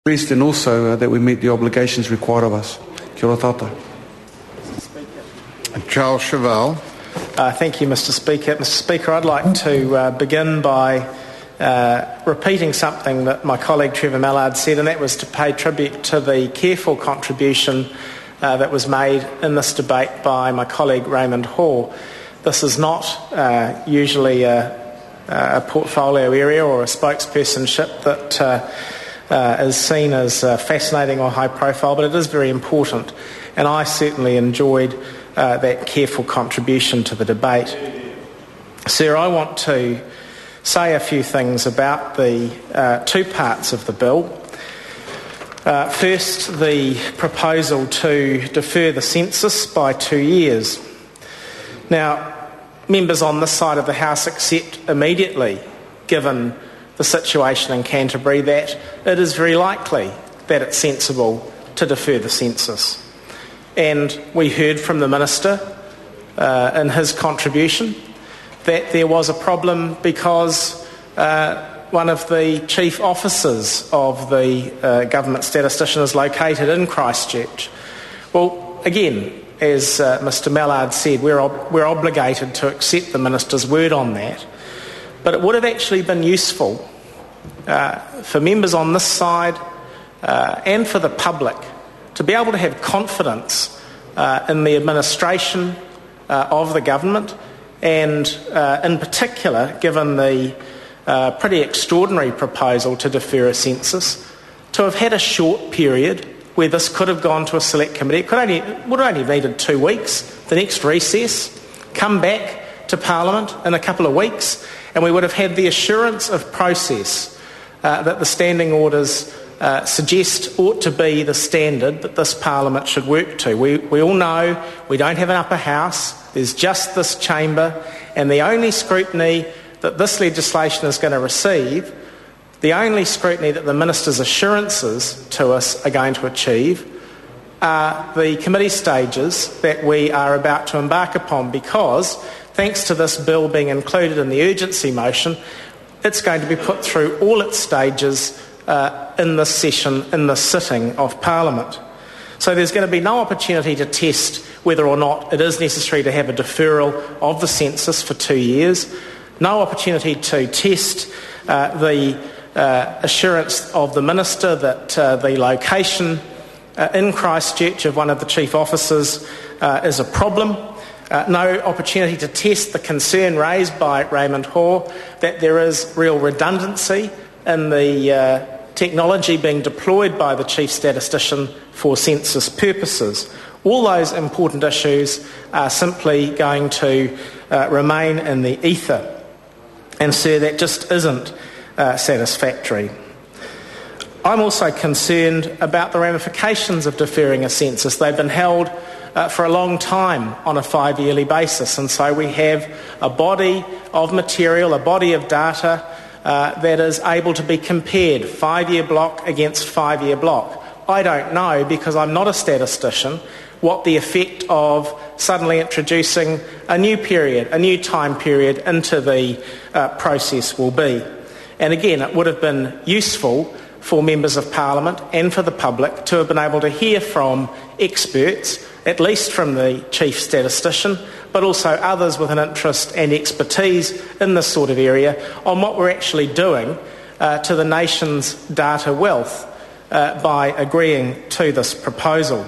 And also that we meet the obligations required of us. Kia ora tata. Charles Chevelle. Thank you, Mr. Speaker. Mr. Speaker, I'd like to begin by repeating something that my colleague Trevor Mallard said, and that was to pay tribute to the careful contribution that was made in this debate by my colleague Raymond Hall. This is not usually a portfolio area or a spokespersonship that is seen as fascinating or high profile, but it is very important, and I certainly enjoyed that careful contribution to the debate. Sir, I want to say a few things about the two parts of the bill. First, the proposal to defer the census by 2 years. Now, members on this side of the House accept immediately, given the situation in Canterbury, that it is very likely that it's sensible to defer the census. And we heard from the Minister in his contribution that there was a problem because one of the chief offices of the government statistician is located in Christchurch. Well, again, as Mr Mallard said, we're obligated to accept the Minister's word on that. But it would have actually been useful for members on this side and for the public to be able to have confidence in the administration of the government, and in particular, given the pretty extraordinary proposal to defer a census, to have had a short period where this could have gone to a select committee. It would have only needed 2 weeks, the next recess, come back to Parliament in a couple of weeks, and we would have had the assurance of process that the standing orders suggest ought to be the standard that this Parliament should work to. We all know we don't have an upper house, there's just this chamber, and the only scrutiny that this legislation is going to receive, the only scrutiny that the Minister's assurances to us are going to achieve, are the committee stages that we are about to embark upon, because, thanks to this bill being included in the urgency motion, it's going to be put through all its stages in this session, in this sitting of Parliament. So there's going to be no opportunity to test whether or not it is necessary to have a deferral of the census for 2 years, no opportunity to test the assurance of the Minister that the location in Christchurch of one of the chief officers is a problem. No opportunity to test the concern raised by Raymond Hall that there is real redundancy in the technology being deployed by the chief statistician for census purposes. All those important issues are simply going to remain in the ether. And sir, that just isn't satisfactory. I'm also concerned about the ramifications of deferring a census. They've been held for a long time on a 5-yearly basis, and so we have a body of material, a body of data that is able to be compared 5-year block against 5-year block. I don't know, because I'm not a statistician, what the effect of suddenly introducing a new period, a new time period into the process will be. And again, it would have been useful for members of Parliament and for the public to have been able to hear from experts, at least from the chief statistician, but also others with an interest and expertise in this sort of area, on what we're actually doing to the nation's data wealth by agreeing to this proposal.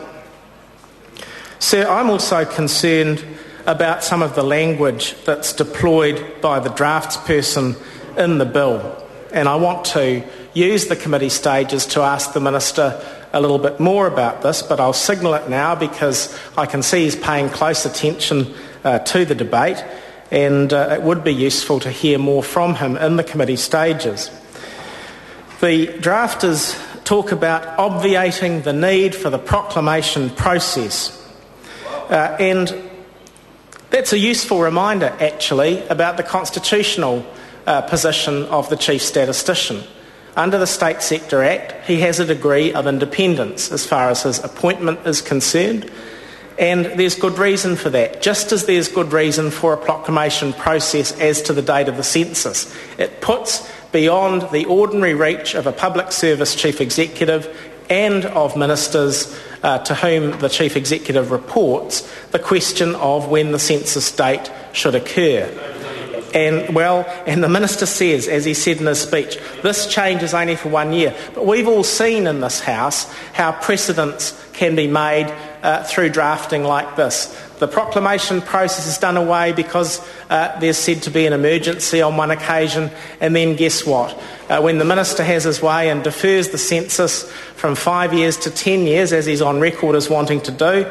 Sir, I'm also concerned about some of the language that's deployed by the draftsperson in the bill, and I want to use the committee stages to ask the Minister a little bit more about this, but I'll signal it now because I can see he's paying close attention to the debate, and it would be useful to hear more from him in the committee stages. The drafters talk about obviating the need for the proclamation process, and that's a useful reminder, actually, about the constitutional position of the Chief Statistician. Under the State Sector Act, he has a degree of independence as far as his appointment is concerned, and there's good reason for that, just as there's good reason for a proclamation process as to the date of the census. It puts beyond the ordinary reach of a public service chief executive and of ministers to whom the chief executive reports, the question of when the census date should occur. And the minister says, as he said in his speech, this change is only for 1 year. But we've all seen in this House how precedents can be made through drafting like this. The proclamation process is done away because there's said to be an emergency on one occasion, and then guess what? When the minister has his way and defers the census from 5 years to 10 years, as he's on record as wanting to do,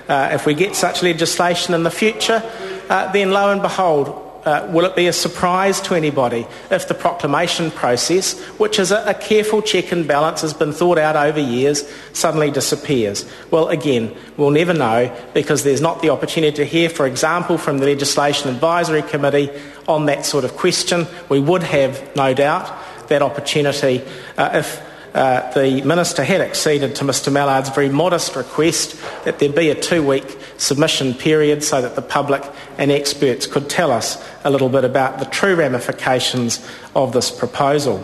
if we get such legislation in the future, then lo and behold, will it be a surprise to anybody if the proclamation process, which is a careful check and balance, has been thought out over years, suddenly disappears? Well, again, we'll never know, because there's not the opportunity to hear, for example, from the Legislation Advisory Committee on that sort of question. We would have, no doubt, that opportunity if the Minister had acceded to Mr Mallard's very modest request that there be a 2-week submission period so that the public and experts could tell us a little bit about the true ramifications of this proposal.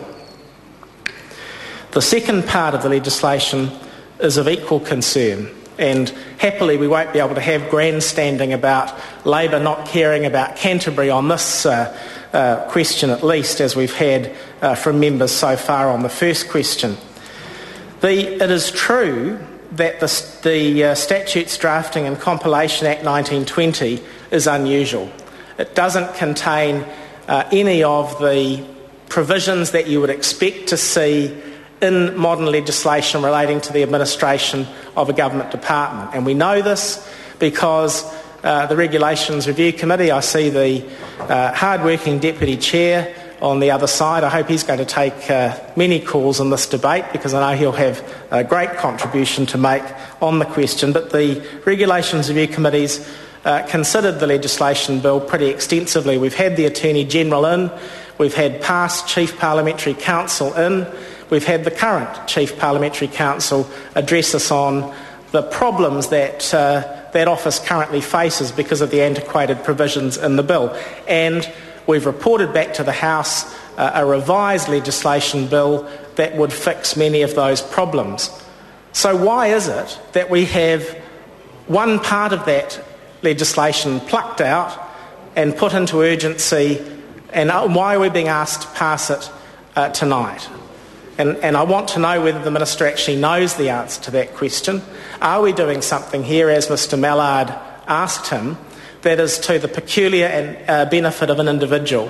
The second part of the legislation is of equal concern, and happily we won't be able to have grandstanding about Labor not caring about Canterbury on this question, at least, as we've had from members so far on the first question. It is true that the Statutes Drafting and Compilation Act 1920 is unusual. It doesn't contain any of the provisions that you would expect to see in modern legislation relating to the administration of a government department. And we know this because the Regulations Review Committee, I see the hard-working Deputy Chair on the other side. I hope he's going to take many calls in this debate, because I know he'll have a great contribution to make on the question. But the Regulations Review Committees considered the legislation bill pretty extensively. We've had the Attorney-General in, we've had past Chief Parliamentary Counsel in, we've had the current Chief Parliamentary Counsel address us on the problems that that office currently faces because of the antiquated provisions in the bill. And we've reported back to the House a revised legislation bill that would fix many of those problems. So why is it that we have one part of that legislation plucked out and put into urgency, and why are we being asked to pass it tonight? And I want to know whether the Minister actually knows the answer to that question. Are we doing something here, as Mr Mallard asked him, that is to the peculiar and benefit of an individual?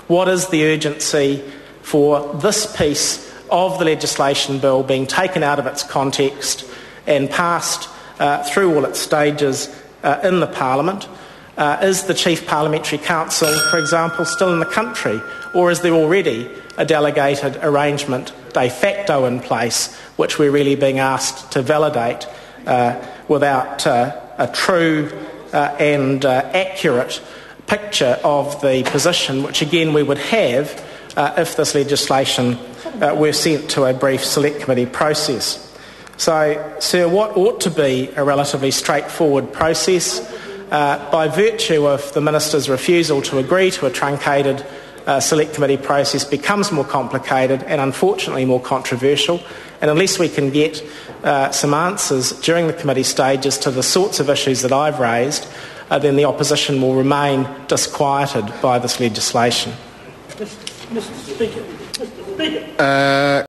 What is the urgency for this piece of the legislation bill being taken out of its context and passed through all its stages in the Parliament? Is the Chief Parliamentary Counsel, for example, still in the country, or is there already a delegated arrangement de facto in place, which we're really being asked to validate without a true and accurate picture of the position, which again we would have if this legislation were sent to a brief select committee process. So, Sir, what ought to be a relatively straightforward process, by virtue of the Minister's refusal to agree to a truncated select committee process, becomes more complicated and unfortunately more controversial. And unless we can get some answers during the committee stages to the sorts of issues that I've raised, then the opposition will remain disquieted by this legislation. Mr. Speaker.